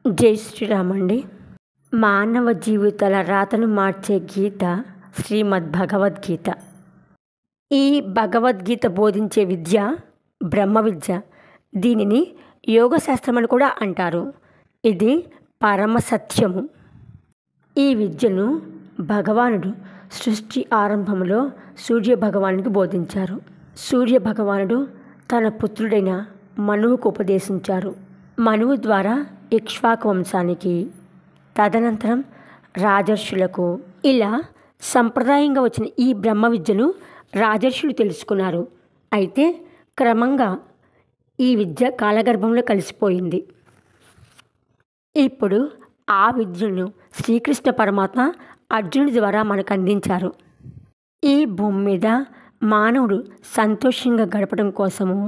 జై శ్రీరామ్ అండి. మానవ జీవితాల రాతను మార్చే గీత శ్రీమద్ భగవద్గీత. ఈ భగవద్గీత బోధించే విద్య బ్రహ్మ విద్య. దీనిని యోగశాస్త్రం అని కూడా అంటారు. ఇది పరమ సత్యము. ఈ విద్యను భగవానుడు సృష్టి ఆరంభంలో సూర్య భగవానుడికి బోధించారు. సూర్య భగవానుడు తన పుత్రుడైన మనువుకు ఉపదేశించారు. మనువు ద్వారా ఇక్ష్వాకు వంశానికి, తదనంతరం రాజర్షులకు, ఇలా సంప్రదాయంగా వచ్చిన ఈ బ్రహ్మ విద్యను రాజర్షులు తెలుసుకున్నారు. అయితే క్రమంగా ఈ విద్య కాలగర్భంలో కలిసిపోయింది. ఇప్పుడు ఆ విద్యను శ్రీకృష్ణ పరమాత్మ అర్జునుడి ద్వారా మనకు అందించారు. ఈ భూమి మీద మానవుడు సంతోషంగా గడపడం కోసము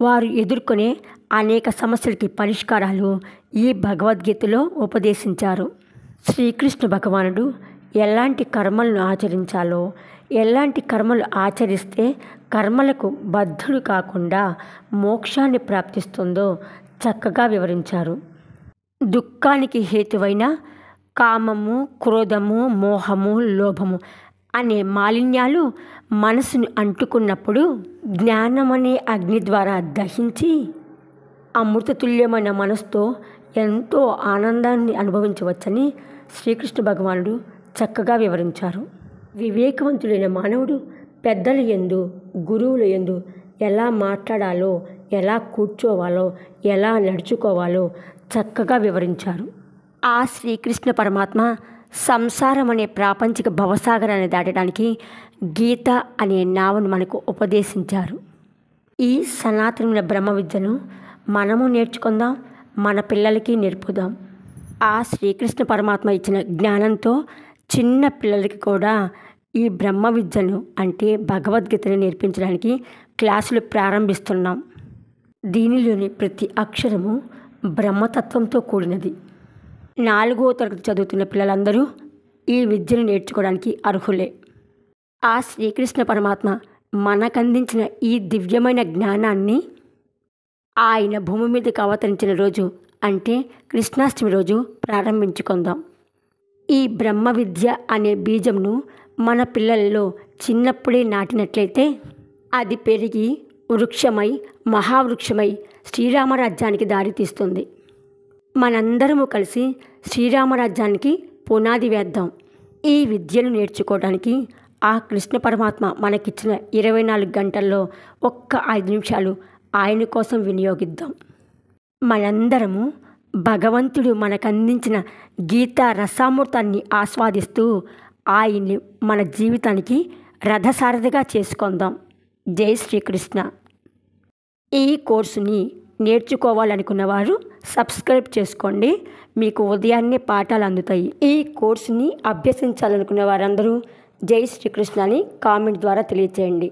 వారు ఎదుర్కొనే అనేక సమస్యలకి పరిష్కారాలు ఈ భగవద్గీతలో ఉపదేశించారు. శ్రీకృష్ణ భగవానుడు ఎలాంటి కర్మలను ఆచరించాలో, ఎలాంటి కర్మలు ఆచరిస్తే కర్మలకు బద్ధుడు కాకుండా మోక్షాన్ని ప్రాప్తిస్తుందో చక్కగా వివరించారు. దుఃఖానికి హేతువైన కామము, క్రోధము, మోహము, లోభము అనే మాలిన్యాలు మనసును అంటుకున్నప్పుడు జ్ఞానమనే అగ్ని ద్వారా దహించి అమృతతుల్యమైన మనసుతో ఎంతో ఆనందాన్ని అనుభవించవచ్చని శ్రీకృష్ణ భగవానుడు చక్కగా వివరించారు. వివేకవంతుడైన మానవుడు పెద్దల యందు, గురువుల యందు ఎలా మాట్లాడాలో, ఎలా కూర్చోవాలో, ఎలా నడుచుకోవాలో చక్కగా వివరించారు. ఆ శ్రీకృష్ణ పరమాత్మ సంసారం అనే ప్రాపంచిక భవసాగరాన్ని దాటడానికి గీత అనే నావను మనకు ఉపదేశించారు. ఈ సనాతనమైన బ్రహ్మ విద్యను మనము నేర్చుకుందాం, మన పిల్లలకి నేర్పుదాం. ఆ శ్రీకృష్ణ పరమాత్మ ఇచ్చిన జ్ఞానంతో చిన్న పిల్లలకి కూడా ఈ బ్రహ్మ విద్యను అంటే భగవద్గీతను నేర్పించడానికి క్లాసులు ప్రారంభిస్తున్నాం. దీనిలోని ప్రతి అక్షరము బ్రహ్మతత్వంతో కూడినది. 4వ తరగతి చదువుతున్న పిల్లలందరూ ఈ విద్యను నేర్చుకోవడానికి అర్హులే. ఆ శ్రీకృష్ణ పరమాత్మ మనకందించిన ఈ దివ్యమైన జ్ఞానాన్ని ఆయన భూమి మీదకి అవతరించిన రోజు అంటే కృష్ణాష్టమి రోజు ప్రారంభించుకుందాం. ఈ బ్రహ్మ విద్య అనే బీజంను మన పిల్లల్లో చిన్నప్పుడే నాటినట్లయితే అది పెరిగి వృక్షమై, మహావృక్షమై శ్రీరామరాజ్యానికి దారితీస్తుంది. మనందరము కలిసి శ్రీరామరాజ్యానికి పునాది వేద్దాం. ఈ విద్యను నేర్చుకోవడానికి ఆ కృష్ణ పరమాత్మ మనకిచ్చిన 24 గంటల్లో ఒక్క 5 నిమిషాలు ఆయన కోసం వినియోగిద్దాం. మనందరము భగవంతుడు మనకందించిన గీతా రసామృతాన్ని ఆస్వాదిస్తూ ఆయన్ని మన జీవితానికి రథసారథిగా చేసుకుందాం. జై శ్రీకృష్ణ. ఈ కోర్సుని నేర్చుకోవాలనుకున్న వారు సబ్స్క్రైబ్ చేసుకోండి. మీకు ఉదయాన్నే పాఠాలు అందుతాయి. ఈ కోర్సుని అభ్యసించాలనుకున్న వారందరూ జై శ్రీకృష్ణ అని కామెంట్ ద్వారా తెలియచేయండి.